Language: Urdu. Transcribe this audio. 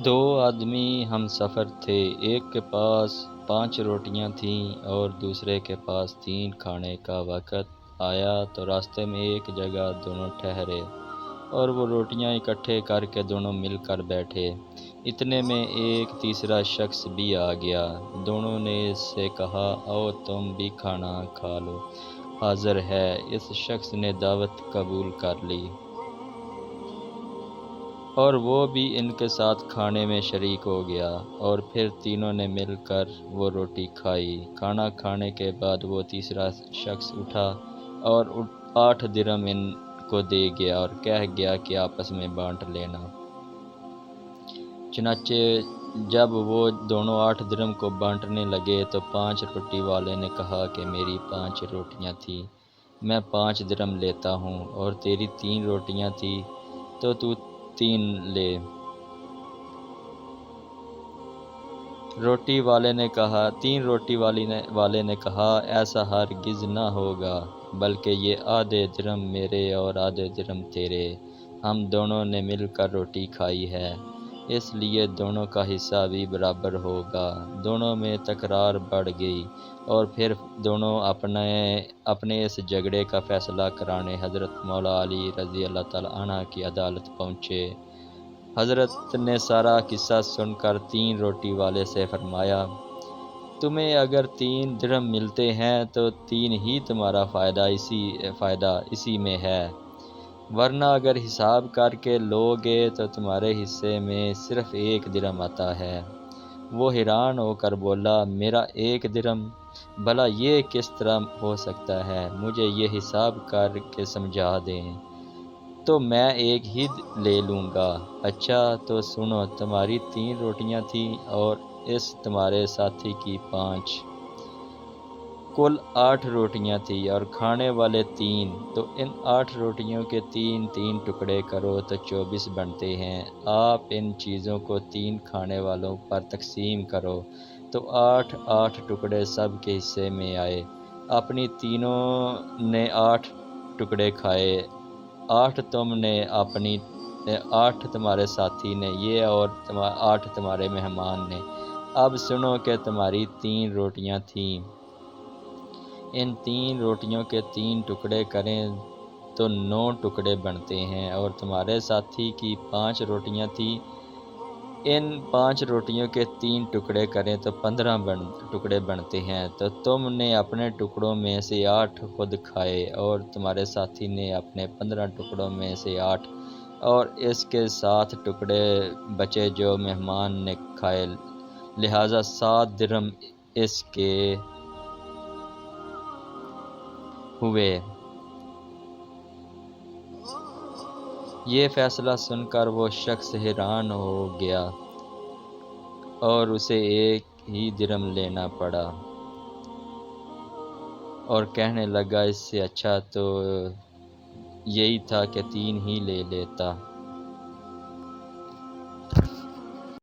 دو آدمی ہم سفر تھے، ایک کے پاس 5 روٹیاں تھیں اور دوسرے کے پاس 3۔ کھانے کا وقت آیا تو راستے میں ایک جگہ دونوں ٹھہرے اور وہ روٹیاں اکٹھے کر کے دونوں مل کر بیٹھے۔ اتنے میں ایک تیسرا شخص بھی آ گیا۔ دونوں نے اس سے کہا، آؤ تم بھی کھانا کھا لو، حاضر ہے۔ اس شخص نے دعوت قبول کر لی اور وہ بھی ان کے ساتھ کھانے میں شریک ہو گیا، اور پھر تینوں نے مل کر وہ روٹی کھائی۔ کھانا کھانے کے بعد وہ تیسرا شخص اٹھا اور 8 درہم ان کو دے گیا اور کہہ گیا کہ آپس میں بانٹ لینا۔ چنانچہ جب وہ دونوں 8 درہم کو بانٹنے لگے تو 5 روٹی والے نے کہا کہ میری 5 روٹیاں تھیں، میں 5 درہم لیتا ہوں، اور تیری 3 روٹیاں تھیں تو 3 لے۔ روٹی والے نے کہا، 3 روٹی والے نے کہا، ایسا ہرگز نہ ہوگا، بلکہ یہ آدھے درہم میرے اور آدھے درہم تیرے۔ ہم دونوں نے مل کر روٹی کھائی ہے، اس لیے دونوں کا حصہ بھی برابر ہوگا۔ دونوں میں تکرار بڑھ گئی اور پھر دونوں اپنے اس جھگڑے کا فیصلہ کرانے حضرت مولا علی رضی اللہ تعالیٰ عنہ کی عدالت پہنچے۔ حضرت نے سارا قصہ سن کر 3 روٹی والے سے فرمایا، تمہیں اگر 3 درہم ملتے ہیں تو 3 ہی تمہارا فائدہ اسی میں ہے، ورنہ اگر حساب کر کے لو گے تو تمہارے حصے میں صرف 1 درہم آتا ہے۔ وہ حیران ہو کر بولا، میرا 1 درہم؟ بھلا یہ کس طرح ہو سکتا ہے؟ مجھے یہ حساب کر کے سمجھا دیں تو میں 1 ہی لے لوں گا۔ اچھا تو سنو، تمہاری 3 روٹیاں تھیں اور اس تمہارے ساتھی کی 5، کل 8 روٹیاں تھیں اور کھانے والے 3، تو ان 8 روٹیوں کے 3 ٹکڑے کرو تو 24 بنتے ہیں۔ آپ ان چیزوں کو 3 کھانے والوں پر تقسیم کرو تو 8 ٹکڑے سب کے حصے میں آئے۔ اپنی تینوں نے 8 ٹکڑے کھائے، 8 تم نے، 8 تمہارے ساتھی نے یہ، اور 8 تمہارے مہمان نے۔ اب سنو کہ تمہاری 3 روٹیاں تھیں، ان 3 روٹیوں کے 3 ٹکڑے کریں تو 9 ٹکڑے بنتے ہیں، اور تمہارے ساتھی کی 5 روٹیاں تھیں، ان 5 روٹیوں کے 3 ٹکڑے کریں تو 15 ٹکڑے بنتے ہیں۔ تو تم نے اپنے ٹکڑوں میں سے 8 خود کھائے اور تمہارے ساتھی نے اپنے 15 ٹکڑوں میں سے 8، اور اس کے 7 ٹکڑے بچے جو مہمان نے کھائے، لہذا 7 درہم اس کے ہوئے۔ یہ فیصلہ سن کر وہ شخص حیران ہو گیا اور اسے 1 ہی درہم لینا پڑا، اور کہنے لگا، اس سے اچھا تو یہی تھا کہ 3 ہی لے لیتا۔